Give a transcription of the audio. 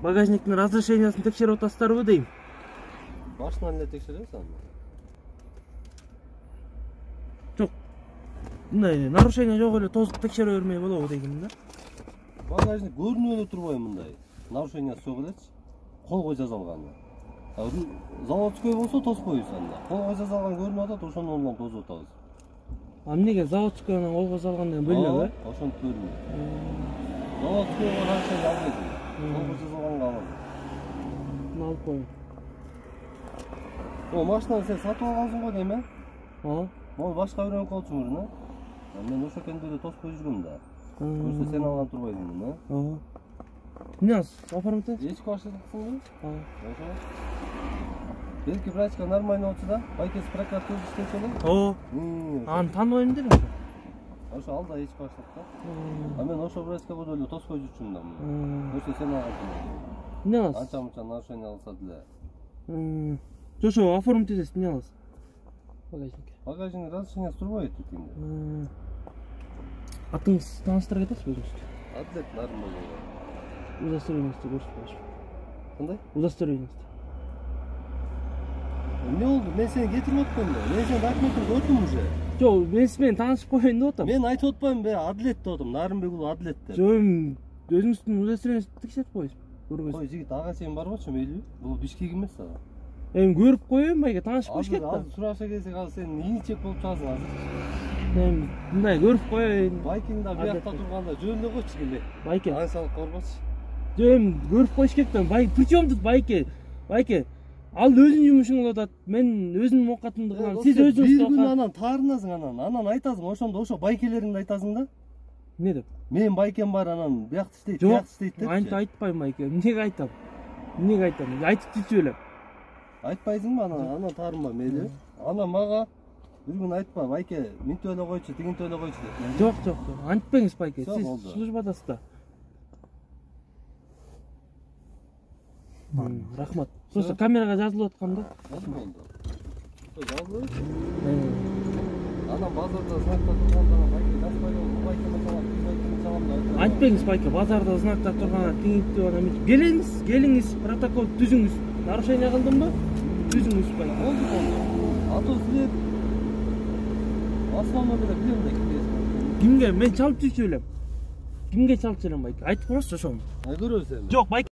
Багажниктин разрешениясын текшерип атасыздарбы дейм. Башынан эле текшеребиз аны. Жок. Мындай нарушение жок эле тозуп текшере бермей болобу дегеним да. Багажник көрүнүп эле турбайбы мындай. Нарушение жок элечи. Колго жазалган. Заводской болсо тоспойбуз анда. Колго жазалган көрүнүп атат, ошону менен тозуп атабыз. А эмнеге заводскойдон колго жазалган деген бөлүнөбү? Ошентип көрүнөт. Заводскойго нарушение албайт. Колго жазалганга алат. Мына алып коеюн. О, машинаны сен сатып алгансың го дейм, Ооба. Могу башка бирөөнү колчумурун, Мен ошо кенде эле тоспой жүргөм да. Көрсө сен алган турбайсың, Ооба. Эмне оформить? Эч баштадыңбы? Ооба. Белки врачка нормально болчу да? Байкес прокат көз иштечү эле? Ооба. Аны тааныбайм деле. Ошо алда эч баштап да. А мен ошо врачка эле тоспой жүрчүмүн да. Көрсө сен алган турбайсың. Эмне аласыз? Анча-мынча нарушение алса деле. Ошо оформить этесиз, эмне аласыз? Багажник. Багажник разрешение турбайт тикинде. Атыңыз тааныштыра кетесизби өзүңүздү? Атлет Нарымбек. Удостоверениеңизди көрсөтүп коюңузчу. Кандай? Удостоверениеңизди. Эмне болду? Мен сени кетирип атпаймынбы? Мен сенин документиңди көрдүм уже. Жок, мен сиз менен таанышып коеюн деп атам. Мен айтып атпаймынбы? Адлет деп атам. Нарымбек уулу Адлет деп. Жок, өзүңүздүн удостоверениеңизди текшерип коесузбу? Көрбөйсүз. Кой жигит, ага чейин барбачы мейлиби? Бул Бишкек эмес ага. Эми көрүп коеюн, байке таанышып коюш керек да. Азыр сураша келсек, азыр сен ийичек болуп чыгасың азыр. Эми мындай көрүп коеюн. Байкиң да биякта турганда жөн эле койчу келе. Байке. Аңсалык корбочу. Жок, эми көрүп коюш керек да. Причем тут байке? Байке, ал өзүнүн жумушун кылып атат. Мен өзүмдүн оокатымды кылам. Сиз өзүңүз бир күн анан таарынасың анан айтасың, ошондо ошо байкелериңди айтасың да. Эмне деп? Мен байкем бар, анан биякта иштейт, биякта иштейт деп. Жок, айтпайм байке. Эмнеге айтам? Эмнеге айтам? Айтып жүрчү элем. Айтпайсыңбы анан таарынба мейли. Анан мага бир күн айтпа, байке, минтип эле койчу, тигинтип эле койчу деп. Жок. Антпеңиз байке. Сиз службадасыз да. Рахмат. Просто камерага жазылып аткан да. Болду. Жазылып. Анан базарда знакта турганда байке жазбай бул байкени чалам. Антпеңиз байке, базарда знакта турганда тигинтип анан келиңиз, протокол түзүңүз. Нарушение кылдымбы? Түзүңүз байке. Болду. Аты сүрөт. Основной деле билем да кимге. Кимге? Мен чалып жүрчү элем. Кимге чалып жүрөм байке? Айтып коңузчу ошону. Көрөсүң. Жок, байке.